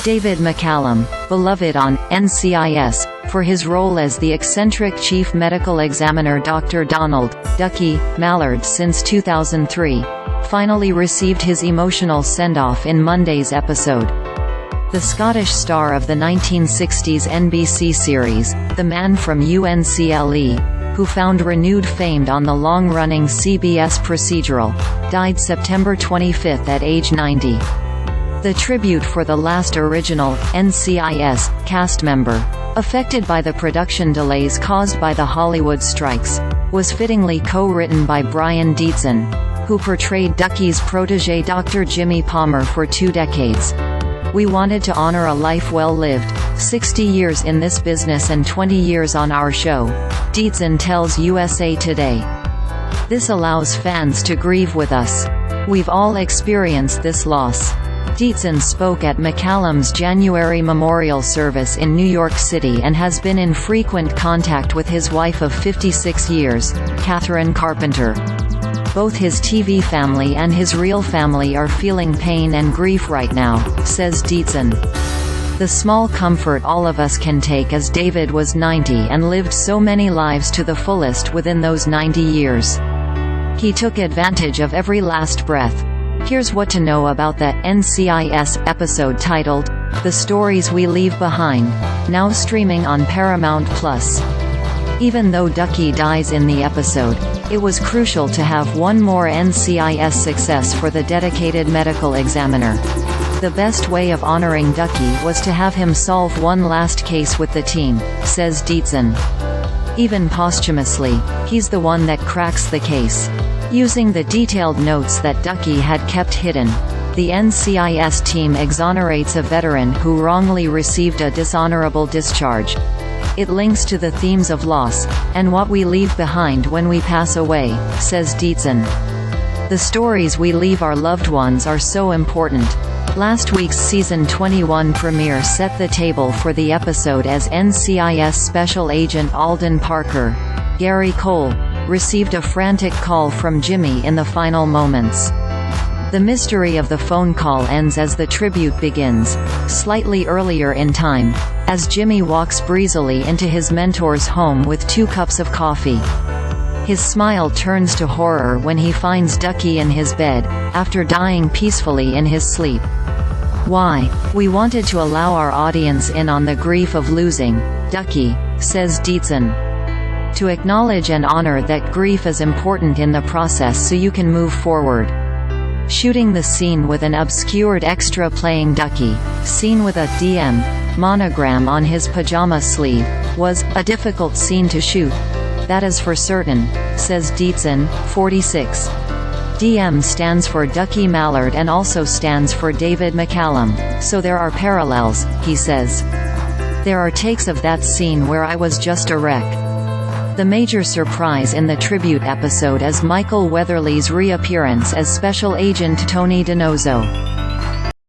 David McCallum, beloved on NCIS, for his role as the eccentric chief medical examiner Dr. Donald Ducky Mallard since 2003, finally received his emotional send-off in Monday's episode. The Scottish star of the 1960s NBC series, The Man from UNCLE, who found renewed fame on the long-running CBS procedural, died September 25 at age 90. The tribute for the last original NCIS cast member, affected by the production delays caused by the Hollywood strikes, was fittingly co-written by Brian Dietzen, who portrayed Ducky's protégé Dr. Jimmy Palmer for 2 decades. "We wanted to honor a life well lived, 60 years in this business and 20 years on our show," Dietzen tells USA Today. "This allows fans to grieve with us. We've all experienced this loss." Dietzen spoke at McCallum's January memorial service in New York City and has been in frequent contact with his wife of 56 years, Katherine Carpenter. "Both his TV family and his real family are feeling pain and grief right now," says Dietzen. "The small comfort all of us can take is David was 90 and lived so many lives to the fullest within those 90 years. He took advantage of every last breath." Here's what to know about the NCIS episode titled, The Stories We Leave Behind, now streaming on Paramount+. Even though Ducky dies in the episode, it was crucial to have one more NCIS success for the dedicated medical examiner. "The best way of honoring Ducky was to have him solve one last case with the team," says Dietzen. "Even posthumously, he's the one that cracks the case." Using the detailed notes that Ducky had kept hidden, the NCIS team exonerates a veteran who wrongly received a dishonorable discharge. "It links to the themes of loss, and what we leave behind when we pass away," says Dietzen. "The stories we leave our loved ones are so important." Last week's season 21 premiere set the table for the episode as NCIS Special Agent Alden Parker, Gary Cole, received a frantic call from Jimmy in the final moments. The mystery of the phone call ends as the tribute begins, slightly earlier in time, as Jimmy walks breezily into his mentor's home with 2 cups of coffee. His smile turns to horror when he finds Ducky in his bed, after dying peacefully in his sleep. "Why, we wanted to allow our audience in on the grief of losing Ducky," says Dietzen. "To acknowledge and honor that grief is important in the process so you can move forward." Shooting the scene with an obscured extra playing Ducky, seen with a DM monogram on his pajama sleeve, was a difficult scene to shoot. "That is for certain," says Dietzen, 46. DM stands for Ducky Mallard and also stands for David McCallum, so there are parallels, he says. "There are takes of that scene where I was just a wreck." The major surprise in the tribute episode is Michael Weatherly's reappearance as Special Agent Tony DiNozzo.